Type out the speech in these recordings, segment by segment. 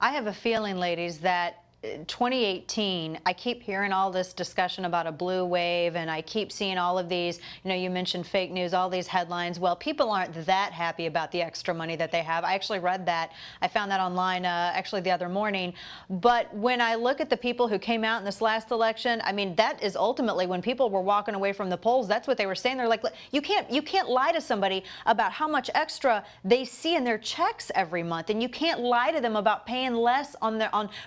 I have a feeling, ladies, that 2018, I keep hearing all this discussion about a blue wave, and I keep seeing all of these, you mentioned fake news, all these headlines. Well, people aren't that happy about the extra money that they have. I actually read that. I found that online actually the other morning. But when I look at the people who came out in this last election, I mean, that is ultimately when people were walking away from the polls, that's what they were saying. They're like, you can't lie to somebody about how much extra they see in their checks every month, and you can't lie to them about paying less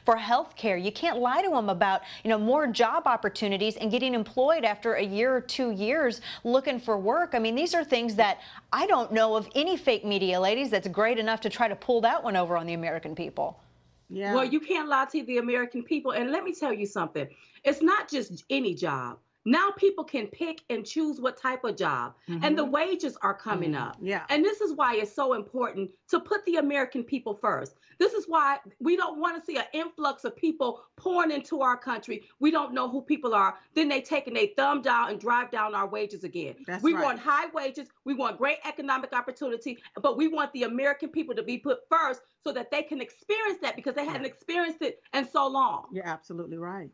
for health care. You can't lie to them about, more job opportunities and getting employed after a year or 2 years looking for work. I mean, these are things that I don't know of any fake media, ladies, that's great enough to try to pull that one over on the American people. Yeah. Well, you can't lie to the American people. And let me tell you something. It's not just any job. Now people can pick and choose what type of job, and the wages are coming up. Yeah. And this is why it's so important to put the American people first. This is why we don't want to see an influx of people pouring into our country. We don't know who people are. Then they take and they thumb down and drive down our wages again. We want high wages. We want great economic opportunity, but we want the American people to be put first so that they can experience that, because they hadn't experienced it in so long. You're absolutely right.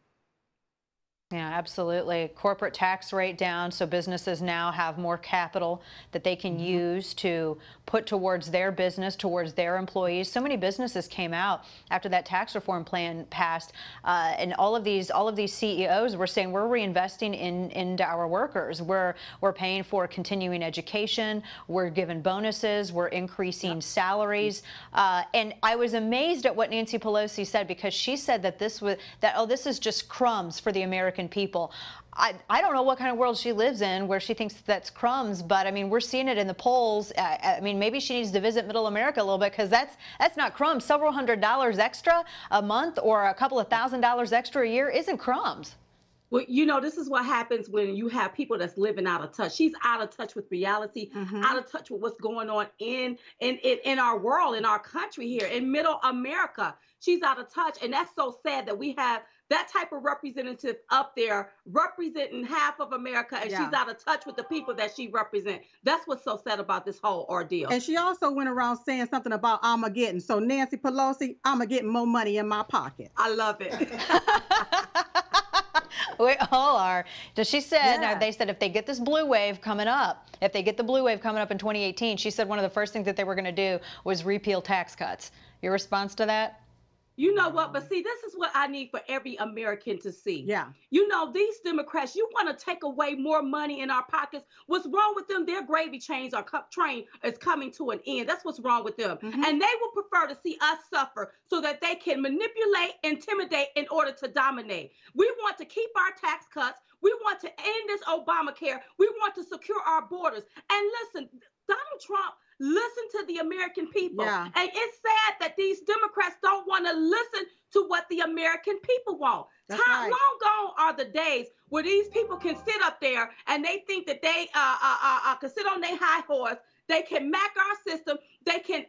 Yeah, absolutely. Corporate tax rate down, so businesses now have more capital that they can use to put towards their business, towards their employees. So many businesses came out after that tax reform plan passed, and all of these CEOs were saying we're reinvesting into our workers. We're paying for continuing education. We're giving bonuses. We're increasing salaries. And I was amazed at what Nancy Pelosi said, because she said that this is just crumbs for the American people. I don't know what kind of world she lives in where she thinks that's crumbs, but I mean, we're seeing it in the polls. I mean, maybe she needs to visit Middle America a little bit, because that's not crumbs. Several $100s extra a month or a couple of $1,000s extra a year isn't crumbs. Well, this is what happens when you have people that's living out of touch. She's out of touch with reality, out of touch with what's going on in our world, in our country here, in Middle America. She's out of touch, and that's so sad that we have that type of representative up there representing half of America, and she's out of touch with the people that she represents. That's what's so sad about this whole ordeal. And she also went around saying something about Armageddon. So Nancy Pelosi, Armageddon more money in my pocket. I love it. We all are. She said, they said if they get this blue wave coming up, if they get the blue wave coming up in 2018, she said one of the first things that they were going to do was repeal tax cuts. Your response to that? You know what? But see, this is what I need for every American to see. Yeah. These Democrats, you want to take away more money in our pockets. What's wrong with them? Their gravy train is coming to an end. That's what's wrong with them. And they will prefer to see us suffer so that they can manipulate, intimidate in order to dominate. We want to keep our tax cuts. We want to end this Obamacare. We want to secure our borders. And listen, Donald Trump, listen to the American people. Yeah. And it's sad that these Democrats don't want to listen to what the American people want. That's right. Long gone are the days where these people can sit up there and they think that they can sit on their high horse. They can mac our system. They can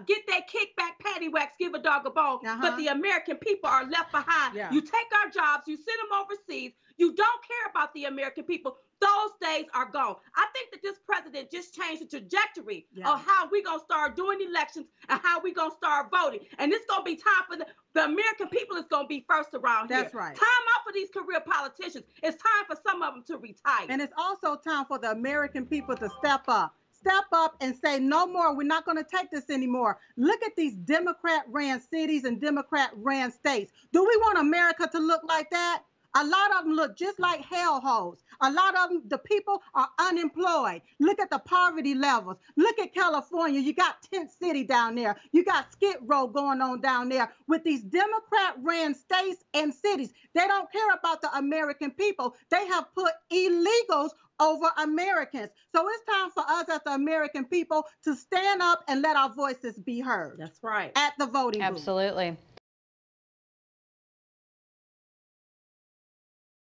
get that kickback, patty wax, give a dog a bone. But the American people are left behind. Yeah. You take our jobs, you send them overseas. You don't care about the American people. Those days are gone. I think that this president just changed the trajectory of how we're going to start doing elections and how we're going to start voting. And it's going to be time for the American people is going to be first around here. That's right. Time out for these career politicians. It's time for some of them to retire. And it's also time for the American people to step up. Step up and say, no more. We're not going to take this anymore. Look at these Democrat-ran cities and Democrat-ran states. Do we want America to look like that? A lot of them look just like hellholes. A lot of them, the people are unemployed. Look at the poverty levels. Look at California. You got Tent City down there. You got Skid Row going on down there with these Democrat-ran states and cities. They don't care about the American people. They have put illegals over Americans. So it's time for us as the American people to stand up and let our voices be heard. That's right. At the voting booth. Absolutely.